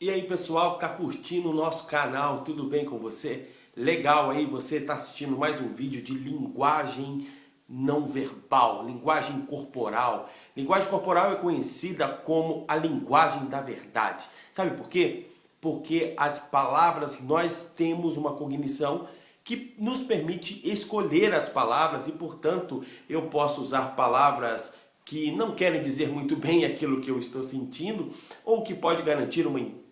E aí pessoal, tá curtindo o nosso canal, tudo bem com você? Legal aí, você está assistindo mais um vídeo de linguagem não verbal, linguagem corporal. Linguagem corporal é conhecida como a linguagem da verdade. Sabe por quê? Porque as palavras, nós temos uma cognição que nos permite escolher as palavras e, portanto, eu posso usar palavras que não querem dizer muito bem aquilo que eu estou sentindo ou que pode garantir uma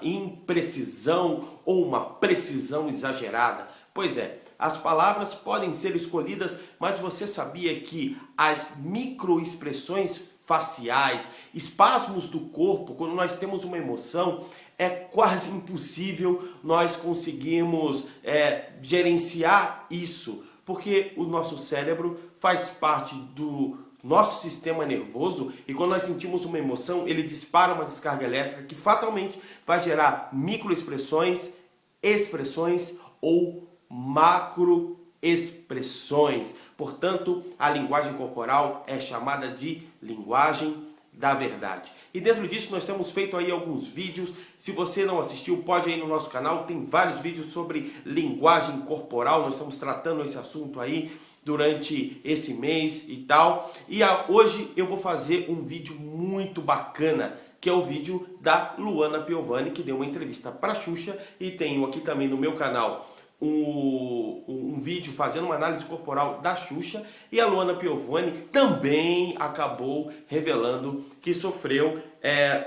imprecisão ou uma precisão exagerada. Pois é, as palavras podem ser escolhidas, mas você sabia que as microexpressões faciais, espasmos do corpo, quando nós temos uma emoção, é quase impossível nós conseguirmos gerenciar isso, porque o nosso cérebro faz parte do nosso sistema nervoso e quando nós sentimos uma emoção, ele dispara uma descarga elétrica que fatalmente vai gerar microexpressões, expressões ou macroexpressões. Portanto, a linguagem corporal é chamada de linguagem da verdade. E dentro disso nós temos feito aí alguns vídeos. Se você não assistiu, pode ir no nosso canal, tem vários vídeos sobre linguagem corporal. Nós estamos tratando esse assunto aí durante esse mês e tal. E hoje eu vou fazer um vídeo muito bacana, que é o vídeo da Luana Piovani, que deu uma entrevista para a Xuxa, e tenho aqui também no meu canal um vídeo fazendo uma análise corporal da Xuxa, e a Luana Piovani também acabou revelando que sofreu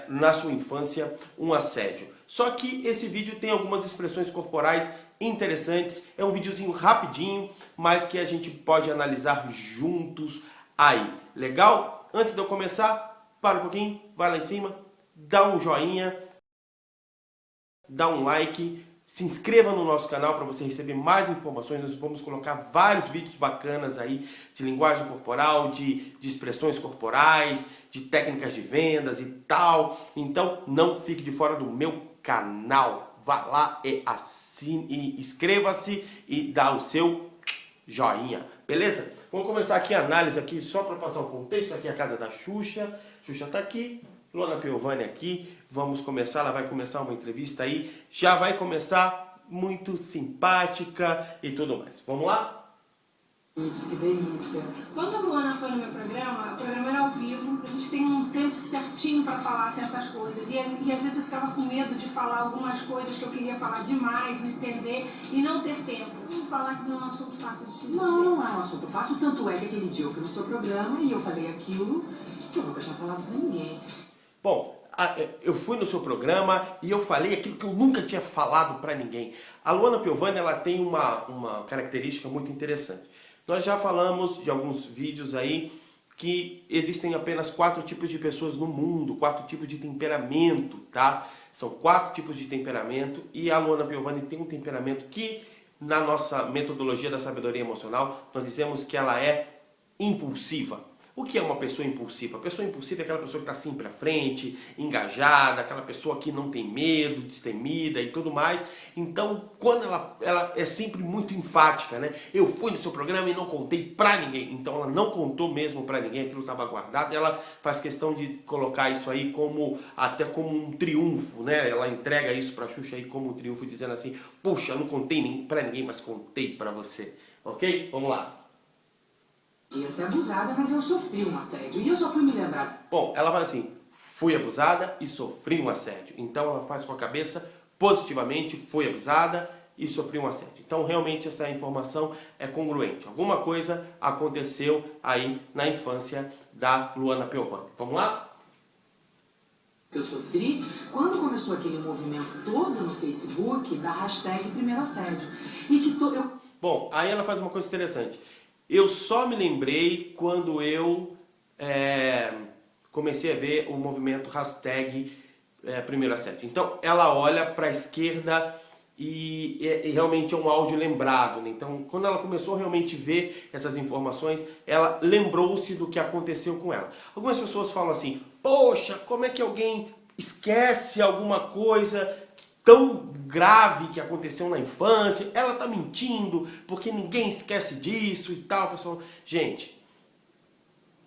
na sua infância um assédio. Só que esse vídeo tem algumas expressões corporais interessantes, é um videozinho rapidinho, mas que a gente pode analisar juntos aí. Legal? Antes de eu começar, para um pouquinho, vai lá em cima, dá um joinha, dá um like, se inscreva no nosso canal para você receber mais informações. Nós vamos colocar vários vídeos bacanas aí de linguagem corporal, de expressões corporais, de técnicas de vendas e tal. Então não fique de fora do meu canal. Vá lá e assine, e inscreva-se e dá o seu joinha, beleza? Vamos começar aqui a análise aqui só para passar o contexto. Aqui é a casa da Xuxa. Xuxa está aqui. Luana Piovani aqui, vamos começar, ela vai começar uma entrevista aí, já vai começar muito simpática e tudo mais. Vamos lá? Que delícia. Quando a Luana foi no meu programa, o programa era ao vivo, a gente tem um tempo certinho para falar certas coisas. E às vezes eu ficava com medo de falar algumas coisas que eu queria falar demais, me estender e não ter tempo. Vamos falar que não é um assunto fácil de se dizer. Não é um assunto fácil, tanto é que aquele dia eu fui no seu programa e eu falei aquilo que eu nunca tinha falado pra ninguém. Bom, eu fui no seu programa e eu falei aquilo que eu nunca tinha falado para ninguém. A Luana Piovani, ela tem uma característica muito interessante. Nós já falamos de alguns vídeos aí que existem apenas 4 tipos de pessoas no mundo, 4 tipos de temperamento, tá? São 4 tipos de temperamento e a Luana Piovani tem um temperamento que, na nossa metodologia da sabedoria emocional, nós dizemos que ela é impulsiva. O que é uma pessoa impulsiva? A pessoa impulsiva é aquela pessoa que está sempre à frente, engajada, aquela pessoa que não tem medo, destemida e tudo mais. Então, quando ela é sempre muito enfática, né? Eu fui no seu programa e não contei pra ninguém. Então, ela não contou mesmo pra ninguém, aquilo estava guardado. Ela faz questão de colocar isso aí até como um triunfo, né? Ela entrega isso pra Xuxa aí como um triunfo, dizendo assim, puxa, não contei nem pra ninguém, mas contei pra você. Ok? Vamos lá. Ia ser abusada, mas eu sofri um assédio. E eu só fui me lembrar. Bom, ela fala assim, fui abusada e sofri um assédio. Então ela faz com a cabeça positivamente, fui abusada e sofri um assédio. Então realmente essa informação é congruente. Alguma coisa aconteceu aí na infância da Luana Piovani. Vamos lá? Eu sofri quando começou aquele movimento todo no Facebook da hashtag primeiro assédio. E que Bom, aí ela faz uma coisa interessante. Eu só me lembrei quando eu comecei a ver o movimento hashtag primeiro assédio. Então ela olha para a esquerda e realmente é um áudio lembrado, né? Então quando ela começou a realmente ver essas informações, ela lembrou-se do que aconteceu com ela. Algumas pessoas falam assim, poxa, como é que alguém esquece alguma coisa tão grave que aconteceu na infância, ela tá mentindo, porque ninguém esquece disso e tal, pessoal. Gente,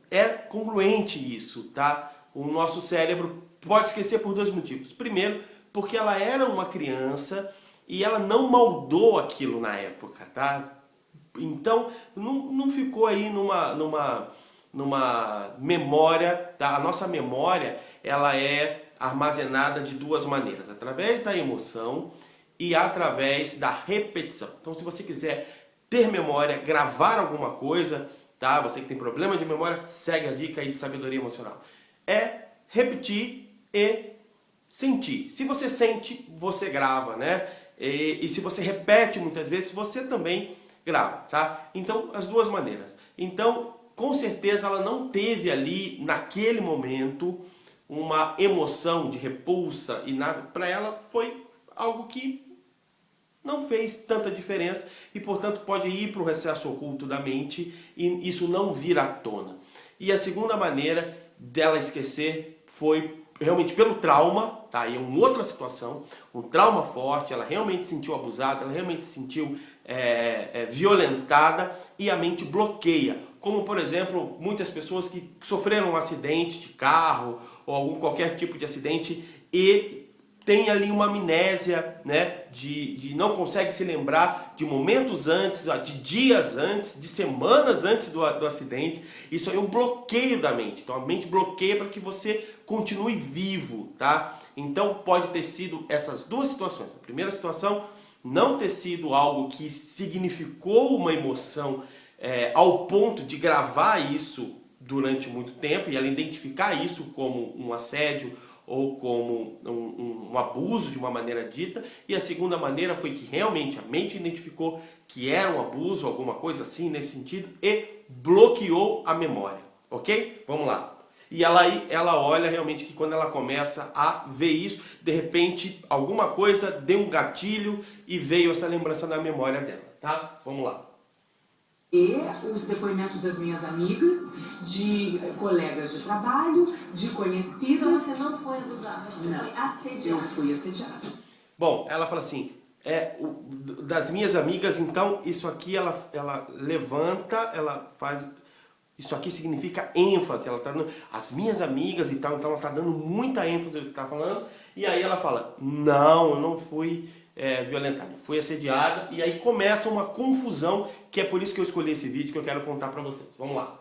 é congruente isso, tá? O nosso cérebro pode esquecer por 2 motivos. Primeiro, porque ela era uma criança e ela não moldou aquilo na época, tá? Então, não ficou aí numa memória, tá? A nossa memória, ela é armazenada de duas maneiras, através da emoção e através da repetição. Então, se você quiser ter memória, gravar alguma coisa, tá? Você que tem problema de memória, segue a dica aí de sabedoria emocional. É repetir e sentir. Se você sente, você grava, né? E se você repete muitas vezes, você também grava, tá? Então, as duas maneiras. Então, com certeza ela não teve ali, naquele momento, uma emoção de repulsa e nada. Para ela foi algo que não fez tanta diferença e, portanto, pode ir para o recesso oculto da mente e isso não vir à tona. E a segunda maneira dela esquecer foi realmente pelo trauma, tá? E é uma outra situação, um trauma forte, ela realmente se sentiu abusada, ela realmente se sentiu violentada e a mente bloqueia. Como, por exemplo, muitas pessoas que sofreram um acidente de carro ou qualquer tipo de acidente e tem ali uma amnésia, né, de não consegue se lembrar de momentos antes, de dias antes, de semanas antes do acidente. Isso aí é um bloqueio da mente. Então a mente bloqueia para que você continue vivo, tá? Então pode ter sido essas duas situações. A primeira situação, não ter sido algo que significou uma emoção ao ponto de gravar isso durante muito tempo e ela identificar isso como um assédio ou como um abuso de uma maneira dita, e a segunda maneira foi que realmente a mente identificou que era um abuso, alguma coisa assim nesse sentido, e bloqueou a memória, ok? Vamos lá. E ela olha realmente que quando ela começa a ver isso, de repente alguma coisa deu um gatilho e veio essa lembrança na memória dela, tá? Vamos lá. E os depoimentos das minhas amigas, de colegas de trabalho, de conhecidas. Então você não foi abusada, você Não, foi assediada. eu fui assediada. Bom, ela fala assim, das minhas amigas, então, isso aqui ela levanta, ela faz... Isso aqui significa ênfase, ela tá dando... As minhas amigas e tal, então ela está dando muita ênfase no que está falando. E aí ela fala, não, eu não fui violentada, fui assediada. E aí começa uma confusão, que é por isso que eu escolhi esse vídeo, que eu quero contar para vocês. Vamos lá.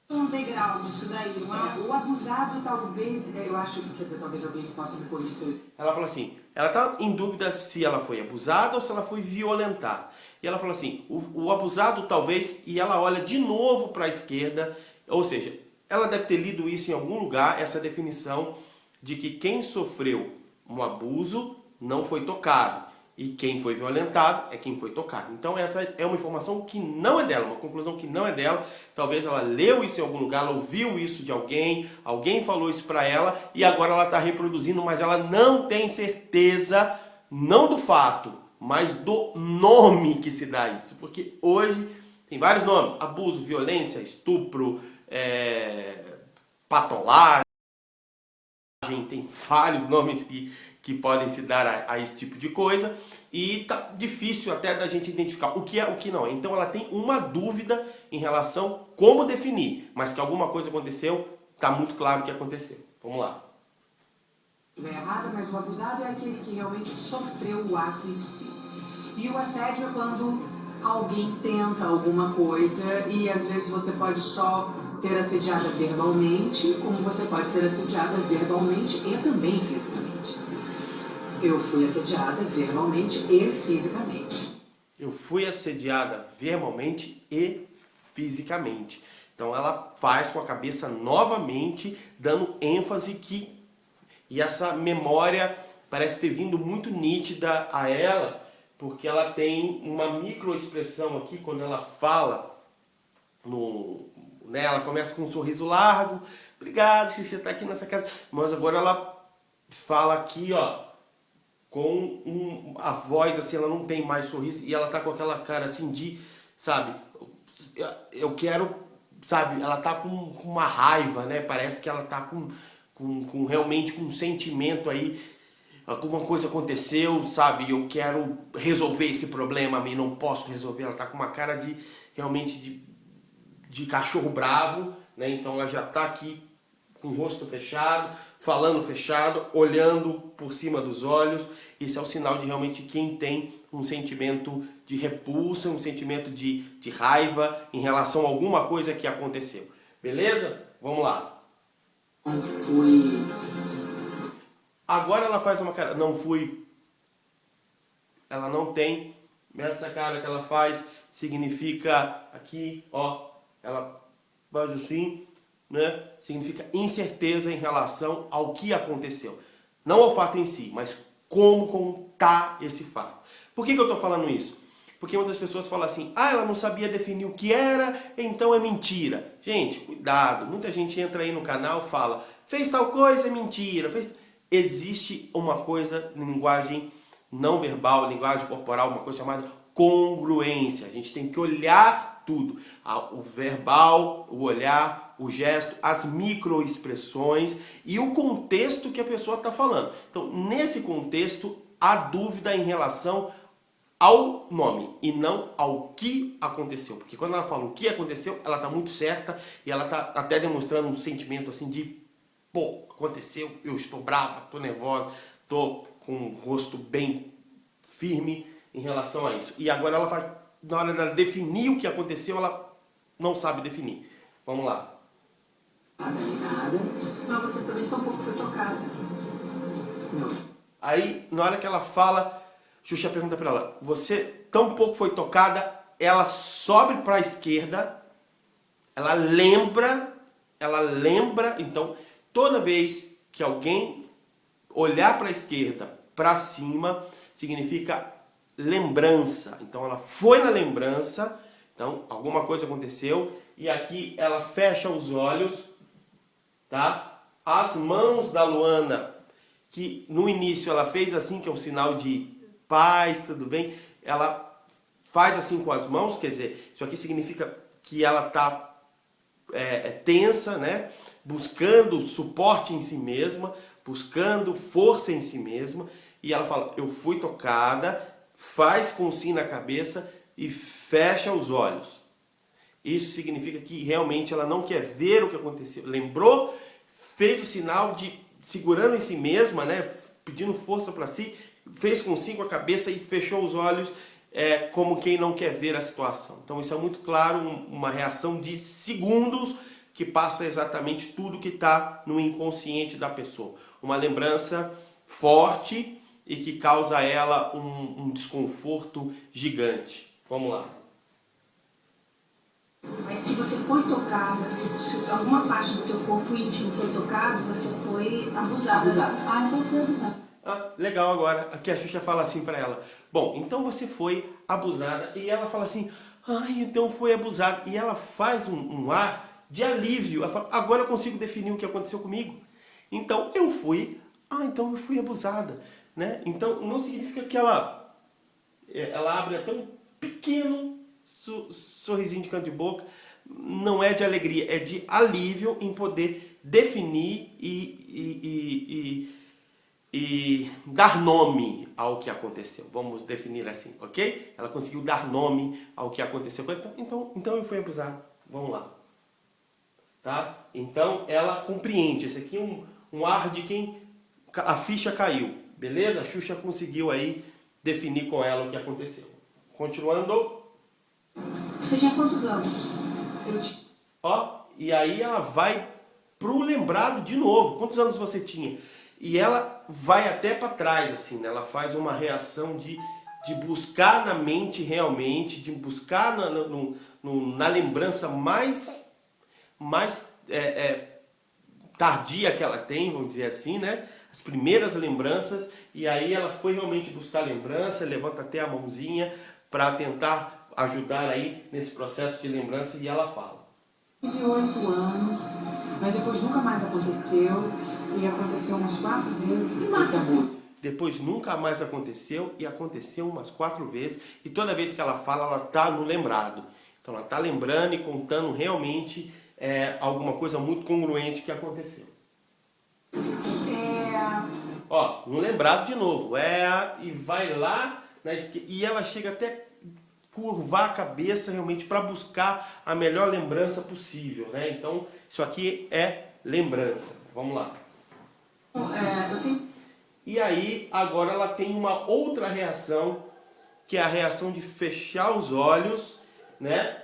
Um degrau disso daí, não é? O abusado talvez, eu acho que, quer dizer, talvez alguém possa me corrigir se eu... Ela fala assim, ela está em dúvida se ela foi abusada ou se ela foi violentada. E ela fala assim, o abusado talvez, e ela olha de novo para a esquerda, ou seja, ela deve ter lido isso em algum lugar, essa definição de que quem sofreu um abuso não foi tocado. E quem foi violentado é quem foi tocado. Então essa é uma informação que não é dela, uma conclusão que não é dela. Talvez ela leu isso em algum lugar, ela ouviu isso de alguém, alguém falou isso para ela e agora ela está reproduzindo, mas ela não tem certeza, não do fato, mas do nome que se dá isso. Porque hoje tem vários nomes, abuso, violência, estupro, patolagem, tem vários nomes que podem se dar a esse tipo de coisa e tá difícil até da gente identificar o que é o que não é. Então ela tem uma dúvida em relação como definir, mas que alguma coisa aconteceu, tá muito claro o que aconteceu. Vamos lá. Não é errada, mas o abusado é aquele que realmente sofreu o ato em si. E o assédio é quando alguém tenta alguma coisa e às vezes você pode só ser assediada verbalmente, como você pode ser assediada verbalmente e também fisicamente. Eu fui assediada verbalmente e fisicamente. Eu fui assediada verbalmente e fisicamente. Então ela faz com a cabeça novamente, dando ênfase que... E essa memória parece ter vindo muito nítida a ela, porque ela tem uma microexpressão aqui, quando ela fala, ela começa com um sorriso largo, obrigado, Xuxa, tá aqui nessa casa, mas agora ela fala aqui, ó, com a voz assim, ela não tem mais sorriso, e ela tá com aquela cara assim de, sabe, eu quero, sabe, ela tá com uma raiva, né, parece que ela tá com realmente com um sentimento aí, alguma coisa aconteceu, sabe, eu quero resolver esse problema, mas não posso resolver. Ela tá com uma cara realmente de cachorro bravo, né, então ela já tá aqui com o rosto fechado, falando fechado, olhando por cima dos olhos. Isso é o sinal de realmente quem tem um sentimento de repulsa, um sentimento de raiva em relação a alguma coisa que aconteceu. Beleza? Vamos lá. Não fui. Agora ela faz uma cara, não fui. Ela não tem. Essa cara que ela faz significa aqui, ó, ela faz assim, né? Significa incerteza em relação ao que aconteceu. Não ao fato em si, mas como contar esse fato. Por que eu estou falando isso? Porque muitas pessoas falam assim, ah, ela não sabia definir o que era, então é mentira. Gente, cuidado, muita gente entra aí no canal e fala, fez tal coisa, é mentira. Existe uma coisa, linguagem não verbal, linguagem corporal, uma coisa chamada congruência. A gente tem que olhar tudo. O verbal, o olhar, o gesto, as microexpressões e o contexto que a pessoa está falando. Então, nesse contexto, há dúvida em relação ao nome e não ao que aconteceu. Porque quando ela fala o que aconteceu, ela está muito certa e ela está até demonstrando um sentimento assim de, pô, aconteceu, eu estou brava, estou nervosa, estou com o rosto bem firme em relação a isso. E agora ela vai, na hora dela definir o que aconteceu, ela não sabe definir. Vamos lá. Nada. Mas você também tampouco foi tocada. Não. Aí, na hora que ela fala, Xuxa pergunta para ela, você tão pouco foi tocada, ela sobe para a esquerda, ela lembra, então, toda vez que alguém olhar para a esquerda, para cima, significa lembrança. Então, ela foi na lembrança, então, alguma coisa aconteceu, e aqui ela fecha os olhos, tá? As mãos da Luana, que no início ela fez assim, que é um sinal de paz, tudo bem, ela faz assim com as mãos, quer dizer, isso aqui significa que ela está tensa, né? Buscando suporte em si mesma, buscando força em si mesma, e ela fala, eu fui tocada, faz com sim na cabeça e fecha os olhos. Isso significa que realmente ela não quer ver o que aconteceu. Lembrou, fez o sinal de segurando em si mesma, né? Pedindo força para si, fez com sim com a cabeça e fechou os olhos, como quem não quer ver a situação. Então isso é muito claro, uma reação de segundos que passa exatamente tudo que está no inconsciente da pessoa. Uma lembrança forte e que causa a ela um desconforto gigante. Vamos lá. Mas se você foi tocada, se alguma parte do teu corpo íntimo foi tocado, você foi abusada. Ah, então foi abusada. Ah, legal agora. Aqui a Xuxa fala assim para ela. Bom, então você foi abusada. E ela fala assim, ai, então foi abusada. E ela faz um ar de alívio. Ela fala, agora eu consigo definir o que aconteceu comigo. Então eu fui abusada. Né? Então não significa que ela abre até um pequeno sorrisinho de canto de boca. Não é de alegria, é de alívio em poder definir e dar nome ao que aconteceu. Vamos definir assim, ok? Ela conseguiu dar nome ao que aconteceu. Então eu fui abusada. Vamos lá. Tá? Então ela compreende. Esse aqui é um ar de quem a ficha caiu. Beleza? A Xuxa conseguiu aí definir com ela o que aconteceu. Continuando. Você tinha quantos anos? Ó, e aí ela vai pro lembrado de novo. Quantos anos você tinha? E ela vai até para trás, assim, né? Ela faz uma reação de buscar na mente realmente, de buscar na lembrança mais tardia que ela tem, vamos dizer assim, né? As primeiras lembranças, e aí ela foi realmente buscar a lembrança, levanta até a mãozinha para tentar ajudar aí nesse processo de lembrança, e ela fala. 18 anos, mas depois nunca mais aconteceu, e aconteceu umas 4 vezes. Esse abuso. Depois nunca mais aconteceu, e aconteceu umas 4 vezes, e toda vez que ela fala, ela está no lembrado. Então ela está lembrando e contando realmente alguma coisa muito congruente que aconteceu. Ó, no lembrado de novo, e vai lá na esquerda, e ela chega até curvar a cabeça realmente para buscar a melhor lembrança possível, né? Então isso aqui é lembrança. Vamos lá. Eu tenho... E aí, agora ela tem uma outra reação, que é a reação de fechar os olhos, né?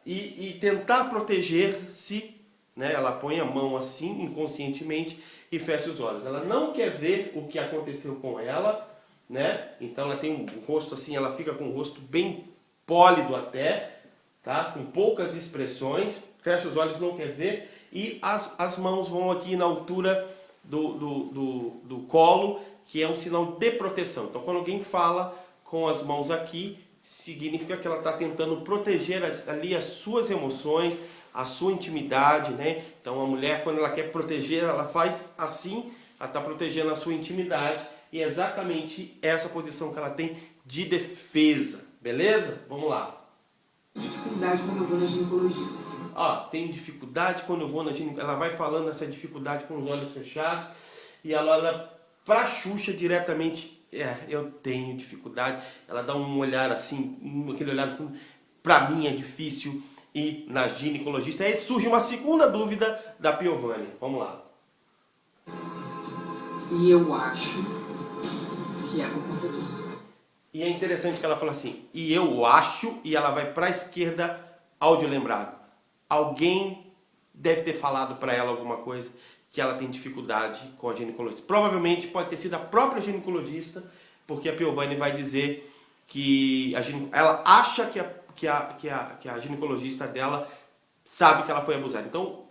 E tentar proteger-se, né? Ela põe a mão assim, inconscientemente, e fecha os olhos. Ela não quer ver o que aconteceu com ela, né? Então ela tem um rosto assim, ela fica com o rosto bem pólido até, tá? Com poucas expressões, fecha os olhos, não quer ver, e as mãos vão aqui na altura do colo, que é um sinal de proteção. Então quando alguém fala com as mãos aqui, significa que ela está tentando proteger ali as suas emoções, a sua intimidade, né? Então a mulher, quando ela quer proteger, ela faz assim, ela está protegendo a sua intimidade, e é exatamente essa posição que ela tem de defesa, beleza? Vamos lá. dificuldade quando eu vou na ginecologista. Tenho dificuldade quando eu vou na ginecologista. Ela vai falando essa dificuldade com os olhos fechados, e ela olha pra Xuxa diretamente. Eu tenho dificuldade. Ela dá um olhar assim, aquele olhar no fundo. Pra mim é difícil ir na ginecologista. Aí surge uma segunda dúvida da Piovani. Vamos lá. E eu acho que é por conta disso. E é interessante que ela fala assim, e eu acho, e ela vai para a esquerda, áudio lembrado. Alguém deve ter falado para ela alguma coisa que ela tem dificuldade com a ginecologista. Provavelmente pode ter sido a própria ginecologista, porque a Piovani vai dizer que ela acha que a ginecologista dela sabe que ela foi abusada. Então,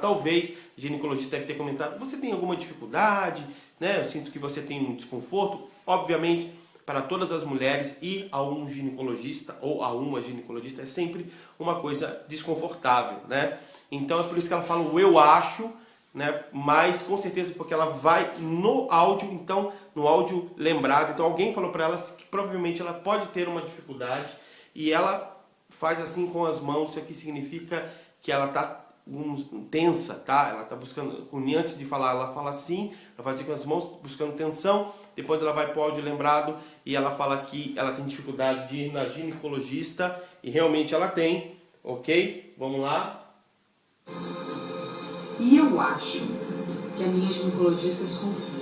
talvez a ginecologista deve ter comentado, você tem alguma dificuldade, né? Eu sinto que você tem um desconforto. Obviamente, para todas as mulheres, ir a um ginecologista ou a uma ginecologista é sempre uma coisa desconfortável, né? Então é por isso que ela fala o eu acho, né? Mas com certeza porque ela vai no áudio, então no áudio lembrado. Então alguém falou para ela que provavelmente ela pode ter uma dificuldade, e ela faz assim com as mãos. Isso aqui significa que ela está tensa, tá? Ela está buscando, antes de falar, ela fala assim, ela faz assim com as mãos, buscando tensão. Depois ela vai para o áudio lembrado e ela fala que ela tem dificuldade de ir na ginecologista, e realmente ela tem, ok? Vamos lá. E eu acho que a minha ginecologista desconfia.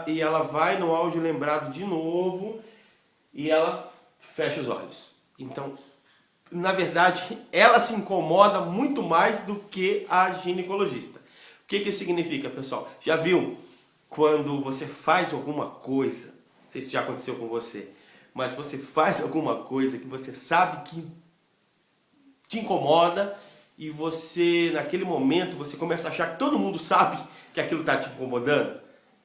E ela vai no áudio lembrado de novo e ela fecha os olhos. Então, na verdade, ela se incomoda muito mais do que a ginecologista. O que isso significa, pessoal? Já viu quando você faz alguma coisa, não sei se já aconteceu com você, mas você faz alguma coisa que você sabe que te incomoda, e você, naquele momento, você começa a achar que todo mundo sabe que aquilo está te incomodando?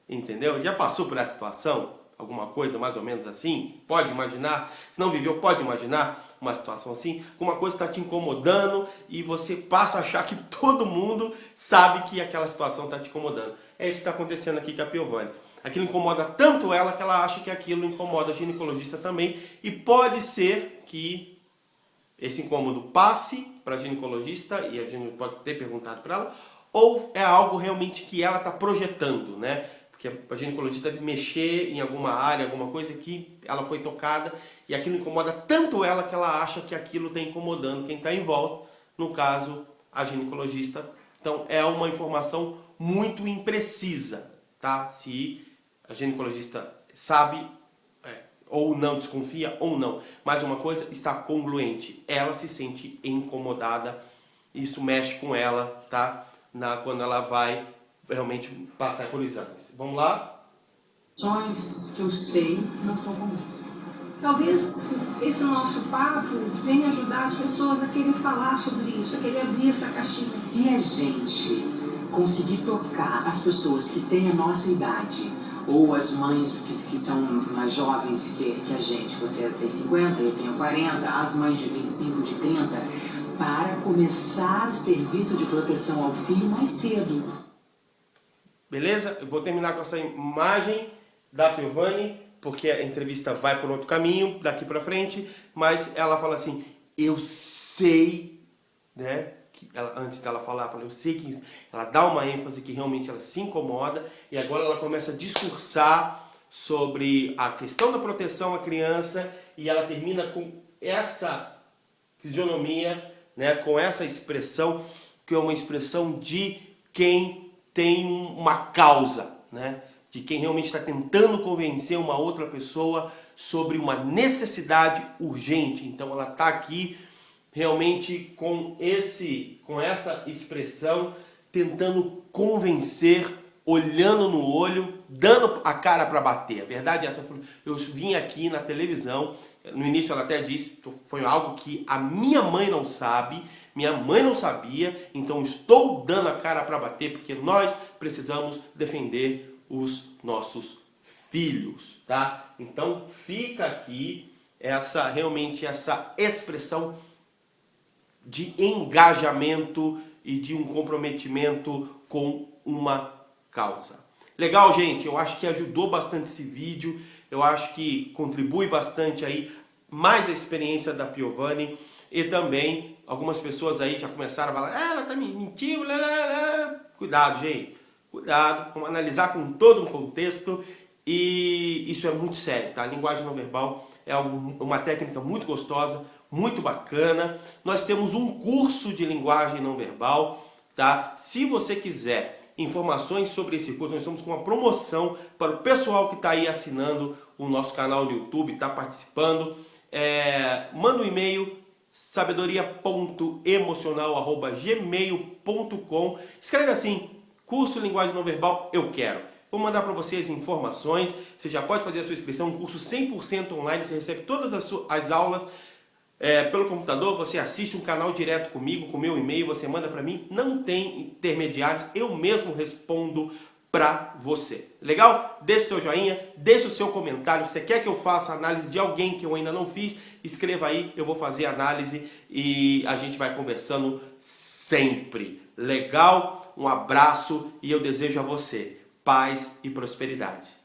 Entendeu? Já passou por essa situação? Alguma coisa mais ou menos assim? Pode imaginar? Se não viveu, pode imaginar uma situação assim? Alguma coisa está te incomodando e você passa a achar que todo mundo sabe que aquela situação está te incomodando. É isso que está acontecendo aqui com a Piovani. Aquilo incomoda tanto ela que ela acha que aquilo incomoda a ginecologista também. E pode ser que esse incômodo passe para a ginecologista e a ginecologista pode ter perguntado para ela, ou é algo realmente que ela está projetando, né? Porque a ginecologista deve mexer em alguma área, alguma coisa que ela foi tocada, e aquilo incomoda tanto ela que ela acha que aquilo está incomodando quem está em volta, no caso, a ginecologista. Então é uma informação muito imprecisa, tá? Se a ginecologista sabe ou não, desconfia ou não. Mas uma coisa está congruente, ela se sente incomodada, isso mexe com ela, tá? Quando ela vai realmente passar por exames. Vamos lá? Ações que eu sei não são comuns. Talvez esse nosso papo venha ajudar as pessoas a querer falar sobre isso, a querer abrir essa caixinha. Se a gente conseguir tocar as pessoas que têm a nossa idade, ou as mães que são mais jovens que a gente, você tem 50, eu tenho 40, as mães de 25, de 30, para começar o serviço de proteção ao filho mais cedo. Beleza? Eu vou terminar com essa imagem da Piovani, porque a entrevista vai por outro caminho daqui para frente, mas ela fala assim, eu sei, né? Antes dela falar, eu sei que ela dá uma ênfase que realmente ela se incomoda, e agora ela começa a discursar sobre a questão da proteção à criança, e ela termina com essa fisionomia, né, com essa expressão, que é uma expressão de quem tem uma causa, né, de quem realmente está tentando convencer uma outra pessoa sobre uma necessidade urgente. Então ela está aqui realmente com essa expressão, tentando convencer, olhando no olho, dando a cara para bater. A verdade é essa. Eu vim aqui na televisão, no início ela até disse, foi algo que a minha mãe não sabe, minha mãe não sabia, então estou dando a cara para bater, porque nós precisamos defender os nossos filhos, tá? Então fica aqui realmente essa expressão de engajamento e de um comprometimento com uma causa. Legal, gente? Eu acho que ajudou bastante esse vídeo, eu acho que contribui bastante aí mais a experiência da Piovani, e também algumas pessoas aí já começaram a falar, ela tá mentindo, cuidado, gente, cuidado, vamos analisar com todo um contexto, e isso é muito sério, tá? A linguagem não verbal é uma técnica muito gostosa, muito bacana. Nós temos um curso de linguagem não verbal, tá? Se você quiser informações sobre esse curso, nós estamos com uma promoção para o pessoal que está aí assinando o nosso canal no YouTube, está participando. Manda um e-mail, sabedoria.emocional@gmail.com. Escreve assim, curso de linguagem não verbal, eu quero. Vou mandar para vocês informações, você já pode fazer a sua inscrição, um curso 100% online, você recebe todas as aulas pelo computador, você assiste um canal direto comigo, com o meu e-mail, você manda para mim, não tem intermediários, eu mesmo respondo para você. Legal? Deixe o seu joinha, deixe o seu comentário, se você quer que eu faça análise de alguém que eu ainda não fiz, escreva aí, eu vou fazer análise e a gente vai conversando sempre. Legal? Um abraço e eu desejo a você paz e prosperidade.